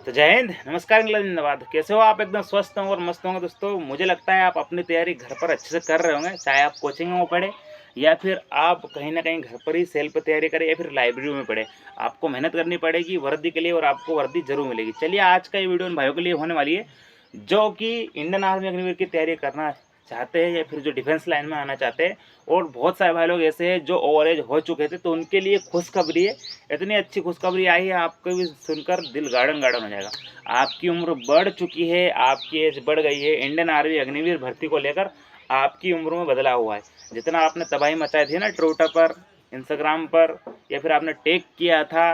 तो जय हिंद, नमस्कार, जिंदाबाद। कैसे हो आप? एकदम स्वस्थ होंगे और मस्त होंगे दोस्तों। मुझे लगता है आप अपनी तैयारी घर पर अच्छे से कर रहे होंगे, चाहे आप कोचिंग में पढ़े या फिर आप कहीं ना कहीं घर पर ही सेल्फ तैयारी करें या फिर लाइब्रेरी में पढ़े। आपको मेहनत करनी पड़ेगी वर्दी के लिए और आपको वर्दी जरूर मिलेगी। चलिए, आज का ये वीडियो उन भाइयों के लिए होने वाली है जो कि इंडियन आर्मी अग्निवीर की तैयारी करना चाहते हैं या फिर जो डिफेंस लाइन में आना चाहते हैं। और बहुत सारे भाई लोग ऐसे हैं जो ओवर एज हो चुके थे, तो उनके लिए खुशखबरी है। इतनी अच्छी खुशखबरी आई है, आपको भी सुनकर दिल गार्डन गार्डन हो जाएगा। आपकी उम्र बढ़ चुकी है, आपकी एज बढ़ गई है। इंडियन आर्मी अग्निवीर भर्ती को लेकर आपकी उम्र में बदलाव हुआ है। जितना आपने तबाही मचाई थी ना ट्विटर पर, इंस्टाग्राम पर, या फिर आपने टेक किया था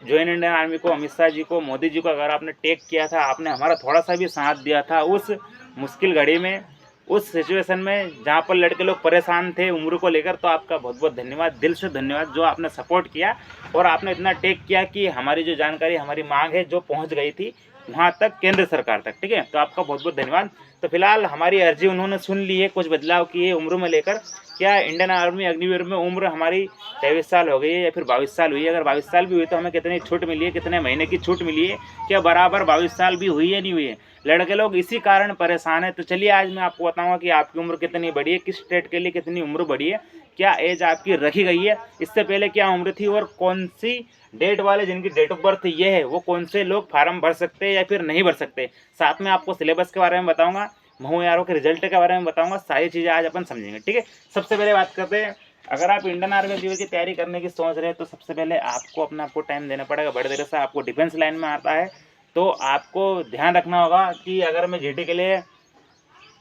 ज्वाइन इंडियन आर्मी को, अमित शाह जी को, मोदी जी को, अगर आपने टेक किया था, आपने हमारा थोड़ा सा भी साथ दिया था उस मुश्किल घड़ी में, उस सिचुएशन में जहाँ पर लड़के लोग परेशान थे उम्र को लेकर, तो आपका बहुत बहुत धन्यवाद, दिल से धन्यवाद जो आपने सपोर्ट किया और आपने इतना टेक किया कि हमारी जो जानकारी, हमारी मांग है जो पहुँच गई थी वहाँ तक, केंद्र सरकार तक। ठीक है, तो आपका बहुत बहुत धन्यवाद। तो फिलहाल हमारी अर्जी उन्होंने सुन ली है, कुछ बदलाव किए उम्र में लेकर। क्या इंडियन आर्मी अग्निवीर में उम्र हमारी 23 साल हो गई है या फिर 22 साल हुई है? अगर 22 साल भी हुई तो हमें कितनी छूट मिली है, कितने महीने की छूट मिली है? क्या बराबर 22 साल भी हुई है, नहीं हुई है? लड़के लोग इसी कारण परेशान है। तो चलिए, आज मैं आपको बताऊंगा कि आपकी उम्र कितनी बढ़ी है, किस स्टेट के लिए कितनी उम्र बढ़ी है, क्या एज आपकी रखी गई है, इससे पहले क्या उम्र थी, और कौन सी डेट वाले जिनकी डेट ऑफ बर्थ ये है वो कौन से लोग फार्म भर सकते हैं या फिर नहीं भर सकते। साथ में आपको सिलेबस के बारे में बताऊंगा, महू यारों के रिजल्ट के बारे में बताऊंगा। सारी चीज़ें आज अपन समझेंगे। ठीक है, सबसे पहले बात करते हैं, अगर आप इंडियन आर्मी अग्निवीर की तैयारी करने की सोच रहे हैं तो सबसे पहले आपको आपको टाइम देना पड़ेगा। बड़े देर से आपको डिफेंस लाइन में आता है तो आपको ध्यान रखना होगा कि अगर मैं जीडी के लिए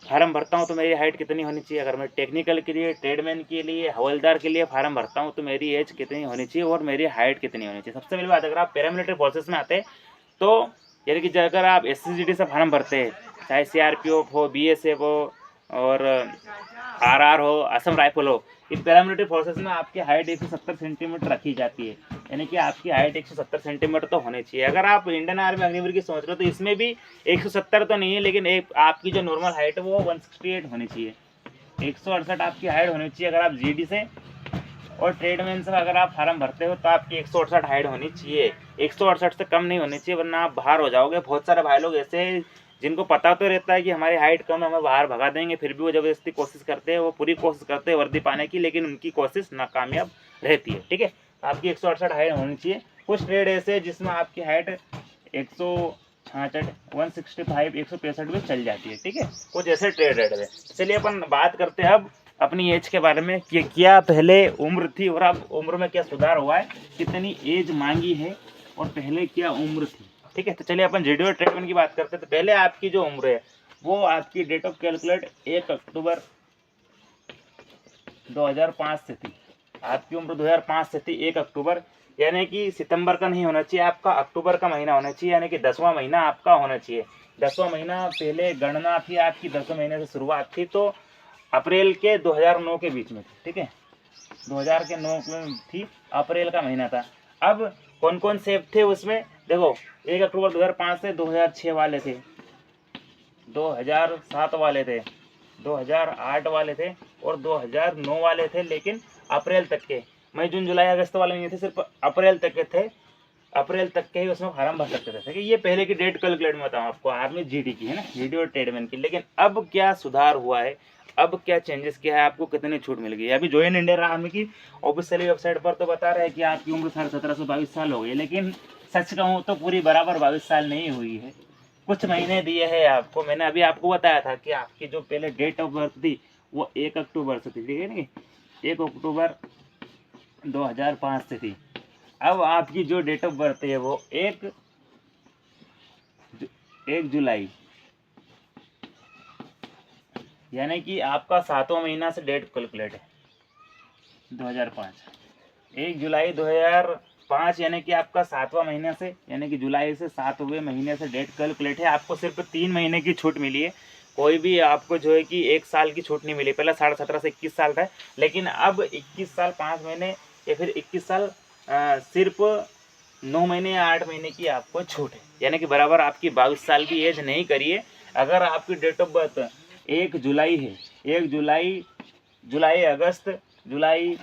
फार्म भरता हूँ तो मेरी हाइट कितनी होनी चाहिए, अगर मैं टेक्निकल के लिए, ट्रेडमैन के लिए, हवलदार के लिए फार्म भरता हूँ तो मेरी एज कितनी होनी चाहिए और मेरी हाइट कितनी होनी चाहिए। सबसे पहली बात, अगर आप पैरामिलिट्री फोर्सेस में आते हैं तो यानी कि अगर आप SCGD से फार्म भरते हैं, चाहे CRPF हो, BSF हो और RR हो, असम राइफल हो, इन पैरामिलिट्री फोर्सेस में आपकी हाइट 170 सेंटीमीटर रखी जाती है। यानी कि आपकी हाइट 170 सेंटीमीटर तो होनी चाहिए। अगर आप इंडियन आर्मी अग्निवीर की सोच रहे हो तो इसमें भी 170 तो नहीं है, लेकिन एक आपकी जो नॉर्मल हाइट है वो 168 होनी चाहिए। 168 आपकी हाइट होनी चाहिए अगर आप GD से और ट्रेडमैन से अगर आप फार्म भरते हो तो आपकी 168 हाइट होनी चाहिए। 168 से कम नहीं होनी चाहिए, वरना आप बाहर हो जाओगे। बहुत सारे भाई लोग ऐसे हैं जिनको पता तो रहता है कि हमारी हाइट कम है, हमें बाहर भगा देंगे, फिर भी वो जबरदस्ती कोशिश करते हैं, वो पूरी कोशिश करते हैं वर्दी पाने की, लेकिन उनकी कोशिश नाकामयाब रहती है। ठीक है, आपकी 168 हाइट होनी चाहिए। कुछ ट्रेड ऐसे है जिसमें आपकी हाइट 166, 165, 165 भी चल जाती है। ठीक है, कुछ ऐसे ट्रेड रेट है। चलिए अपन बात करते हैं अब अपनी एज के बारे में कि क्या पहले उम्र थी और अब उम्र में क्या सुधार हुआ है, कितनी एज मांगी है और पहले क्या उम्र थी। ठीक है, तो चलिए अपन जीडी और ट्रेडमैन की बात करते हैं। तो पहले आपकी जो उम्र है वो आपकी डेट ऑफ कैलकुलेट 1 अक्टूबर 2005 से थी। आपकी उम्र 2005 से थी 1 अक्टूबर, यानी कि सितंबर का नहीं होना चाहिए, आपका अक्टूबर का महीना होना चाहिए, यानी कि 10वां महीना आपका होना चाहिए। 10वां महीना पहले गणना थी आपकी, 10वें महीने से शुरुआत थी, तो अप्रैल के 2009 के बीच में थी। ठीक है, 2009 में थी, अप्रैल का महीना था। अब कौन कौन से थे उसमें देखो, 1 अक्टूबर 2005 से 2006 वाले थे, 2007 वाले थे, 2008 वाले थे और 2009 वाले थे, लेकिन अप्रैल तक के। मई जून जुलाई अगस्त वाले नहीं थे, सिर्फ अप्रैल तक के थे। अप्रैल तक के ही उसमें फार्म भर सकते थे। ठीक है, ये पहले की डेट कैलकुलेट में बताऊँ आपको, आर्मी GD की है ना, GD और ट्रेडमैन की। लेकिन अब क्या सुधार हुआ है, अब क्या चेंजेस किया है, आपको कितनी छूट मिल गई है। अभी ज्वाइन इंडियन आर्मी की ऑफिशियली वेबसाइट पर तो बता रहे हैं कि आपकी उम्र 17 से 22 साल हो गई, लेकिन सच कहूँ तो पूरी बराबर 22 साल नहीं हुई है। कुछ महीने दिए हैं आपको। मैंने अभी आपको बताया था कि आपकी जो पहले डेट ऑफ बर्थ थी वो 1 अक्टूबर से थी। ठीक है ना, 1 अक्टूबर 2005 से थी। अब आपकी जो डेट ऑफ बर्थ है वो 1 जुलाई, यानी कि आपका 7वां महीना से डेट कैलकुलेट है 2005। 1 जुलाई 2005 यानी कि आपका 7वां महीना से, यानी कि जुलाई से 7वें महीने से डेट कैलकुलेट है। आपको सिर्फ 3 महीने की छूट मिली है। कोई भी आपको जो है कि 1 साल की छूट नहीं मिली। पहले 17.5 से 21 साल था, लेकिन अब 21 साल 5 महीने या फिर 21 साल सिर्फ 9 महीने या 8 महीने की आपको छूट है, यानी कि बराबर आपकी 22 साल की एज नहीं करिए। अगर आपकी डेट ऑफ बर्थ 1 जुलाई है, 1 जुलाई, जुलाई अगस्त, जुलाई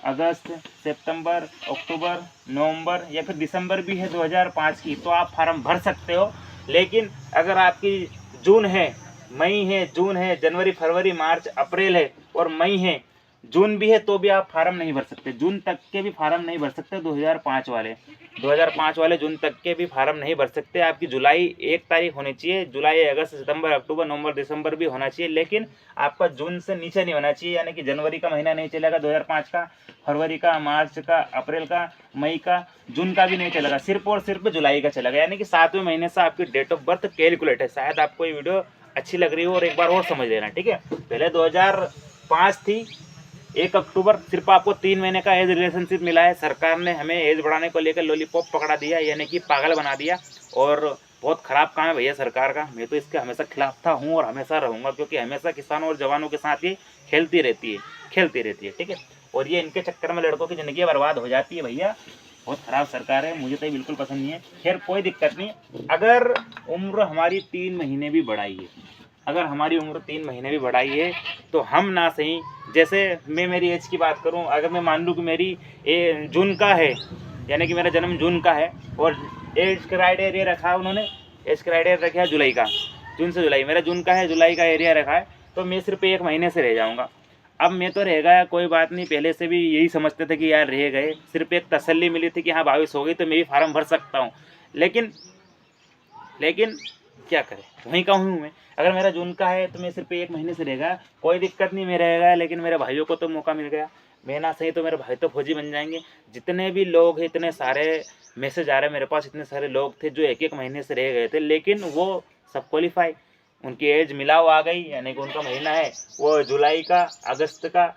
अगस्त, सितंबर, अक्टूबर, नवंबर या फिर दिसंबर भी है 2005 की, तो आप फार्म भर सकते हो। लेकिन अगर आपकी जून है, मई है, जून है, जनवरी, फरवरी, मार्च, अप्रैल है और मई है, जून भी है, तो भी आप फार्म नहीं भर सकते। जून तक के भी फार्म नहीं भर सकते 2005 वाले जून तक के भी फार्म नहीं भर सकते। आपकी जुलाई 1 तारीख होनी चाहिए। जुलाई, अगस्त, सितंबर, अक्टूबर, नवंबर, दिसंबर भी होना चाहिए, लेकिन आपका जून से नीचे नहीं होना चाहिए। यानी कि जनवरी का महीना नहीं चलेगा 2005 का, फरवरी का, मार्च का, अप्रैल का, मई का, जून का भी नहीं चलेगा, सिर्फ और सिर्फ जुलाई का चलेगा। यानी कि 7वें महीने से आपकी डेट ऑफ बर्थ कैलकुलेट है। शायद आपको ये वीडियो अच्छी लग रही हो और एक बार और समझ लेना, ठीक है। पहले 2005 थी 1 अक्टूबर, सिर्फ आपको 3 महीने का एज रिलेशनशिप मिला है। सरकार ने हमें एज बढ़ाने को लेकर लॉलीपॉप पकड़ा दिया, यानी कि पागल बना दिया, और बहुत ख़राब काम है भैया सरकार का। मैं तो इसके हमेशा खिलाफ था, हूँ और हमेशा रहूँगा, क्योंकि हमेशा किसानों और जवानों के साथ ये खेलती रहती है, ठीक है। और ये इनके चक्कर में लड़कों की ज़िंदगी बर्बाद हो जाती है भैया। बहुत ख़राब सरकार है, मुझे तो ये बिल्कुल पसंद नहीं है। खैर कोई दिक्कत नहीं। अगर उम्र हमारी 3 महीने भी बढ़ाई है, अगर हमारी उम्र 3 महीने भी बढ़ाई है, तो हम ना सही, जैसे मैं मेरी एज की बात करूं, अगर मैं मान लूँ कि मेरी जून का है, यानी कि मेरा जन्म जून का है, और एज क्राइटेरिया रखा है उन्होंने, एज क्राइटेरिया रखा है जुलाई का, जून से जुलाई, मेरा जून का है, जुलाई का एरिया रखा है, तो मैं सिर्फ 1 महीने से रह जाऊँगा। अब मैं तो रह गया, कोई बात नहीं, पहले से भी यही समझते थे कि यार रह गए, सिर्फ एक तसल्ली मिली थी कि हाँ 22 हो गई तो मैं भी फार्म भर सकता हूँ। लेकिन क्या करें, वहीं का हूँ मैं। अगर मेरा जून का है तो मैं सिर्फ 1 महीने से रहेगा, कोई दिक्कत नहीं, मैं रहेगा। लेकिन मेरे भाइयों को तो मौका मिल गया, मैं ना सही तो मेरे भाई तो फौजी बन जाएंगे। जितने भी लोग हैं, इतने सारे मैसेज आ रहे हैं मेरे पास, इतने सारे लोग थे जो 1-1 महीने से रह गए थे, लेकिन वो सब क्वालिफाई, उनकी एज मिलाव आ गई, यानी कि उनका महीना है वो जुलाई का, अगस्त का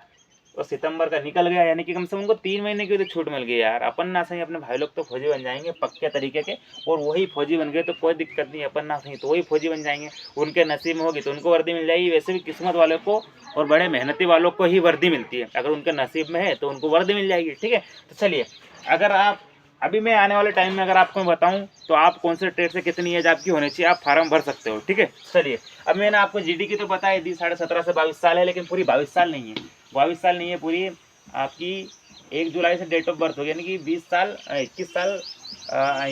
और सितंबर का निकल गया, यानी कि कम से कम उनको 3 महीने की तो छूट मिल गई यार। अपन ना सही अपने भाई लोग तो फौजी बन जाएंगे पक्के तरीके के, और वही फौजी बन गए तो कोई दिक्कत नहीं, अपन ना सही तो वही फौजी बन जाएंगे। उनके नसीब में होगी तो उनको वर्दी मिल जाएगी। वैसे भी किस्मत वालों को और बड़े मेहनती वालों को ही वर्दी मिलती है, अगर उनके नसीब में है तो उनको वर्दी मिल जाएगी, ठीक है। तो चलिए, अगर आप अभी मैं आने वाले टाइम में अगर आपको मैं बताऊं तो आप कौन से ट्रेड से कितनी एज आपकी होनी चाहिए, आप फार्म भर सकते हो, ठीक है। चलिए, अब मैंने आपको जीडी की तो बताई दी, 17.5 से 22 साल है, लेकिन पूरी 22 साल नहीं है, 22 साल नहीं है पूरी। आपकी 1 जुलाई से डेट ऑफ बर्थ होगी, यानी कि 20 साल 21 साल,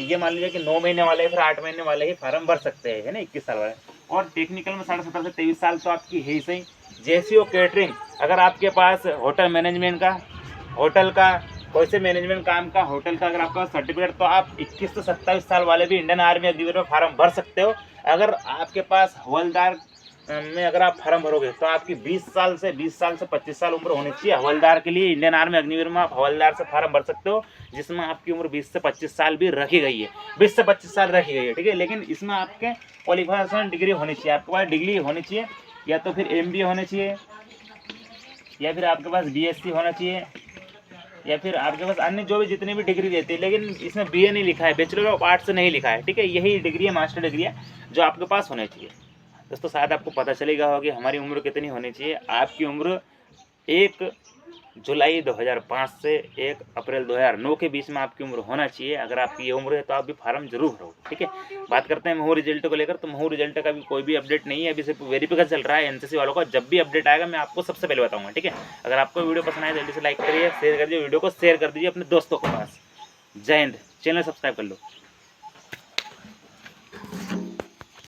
ये मान लीजिए कि 9 महीने वाले फिर 8 महीने वाले ही फार्म भर सकते हैं, है ना, 21 साल वाले। और टेक्निकल में 17.5 से 23 साल तो आपकी है ही सही। जैसी हो कैटरिंग, अगर आपके पास होटल मैनेजमेंट का, होटल का कोई से मैनेजमेंट काम का, होटल का अगर आपका सर्टिफिकेट, तो आप 21 से 27 साल वाले भी इंडियन आर्मी अग्निवीर में फार्म भर सकते हो। अगर आपके पास हवलदार में अगर आप फार्म भरोगे तो आपकी 20 साल से 25 साल उम्र होनी चाहिए हवलदार के लिए। इंडियन आर्मी अग्निवीर में आप हवलदार से फार्म भर सकते हो, जिसमें आपकी उम्र 20 से 25 साल भी रखी गई है, 20 से 25 साल रखी गई है, ठीक है। लेकिन इसमें आपके क्वालिफिकेशन डिग्री होनी चाहिए, आपके पास डिग्री होनी चाहिए, या तो फिर MBA होना चाहिए, या फिर आपके पास BSc होना चाहिए, या फिर आपके पास अन्य जो भी जितनी भी डिग्री देती है। लेकिन इसमें BA नहीं लिखा है, बैचलर ऑफ आर्ट्स नहीं लिखा है, ठीक है। यही डिग्री है, मास्टर डिग्री है, जो आपके पास होनी चाहिए। दोस्तों शायद आपको पता चलेगा होगा कि हमारी उम्र कितनी होनी चाहिए। आपकी उम्र 1 जुलाई 2005 से 1 अप्रैल 2009 के बीच में आपकी उम्र होना चाहिए। अगर आपकी ये उम्र है तो आप भी फार्म जरूर भरो, ठीक है। बात करते हैं महू रिजल्ट को लेकर, तो महू रिजल्ट का भी कोई भी अपडेट नहीं है, अभी सिर्फ वेरिफिकेशन चल रहा है NCC वालों का। जब भी अपडेट आएगा मैं आपको सबसे पहले बताऊंगा, ठीक है। अगर आपको वीडियो पसंद आए जल्दी से लाइक करिए, शेयर कर दीजिए, वीडियो को शेयर कर दीजिए अपने दोस्तों के पास। जय हिंद, चैनल सब्सक्राइब कर लो।